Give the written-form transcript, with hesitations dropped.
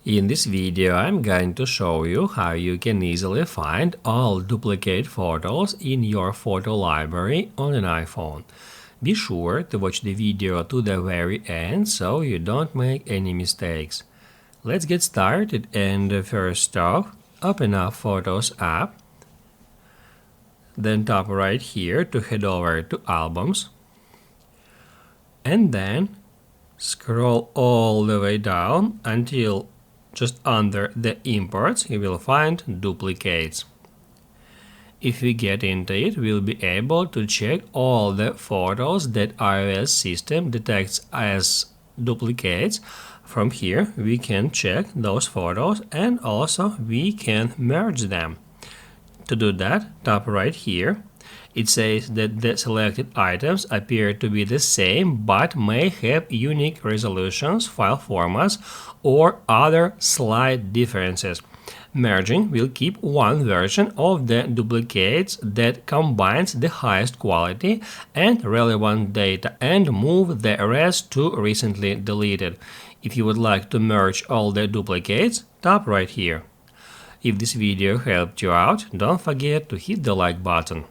In this video, I'm going to show you how you can easily find all duplicate photos in your photo library on an iPhone. Be sure to watch the video to the very end so you don't make any mistakes. Let's get started, and first off, open up Photos app, then tap right here to head over to Albums, and then scroll all the way down until just under the imports you will find duplicates. If we get into it, we'll be able to check all the photos that iOS system detects as duplicates. From here we can check those photos and also we can merge them. To do that, tap right here. It says that the selected items appear to be the same but may have unique resolutions, file formats, or other slight differences. Merging will keep one version of the duplicates that combines the highest quality and relevant data and move the rest to recently deleted. If you would like to merge all the duplicates, tap right here. If this video helped you out, don't forget to hit the like button.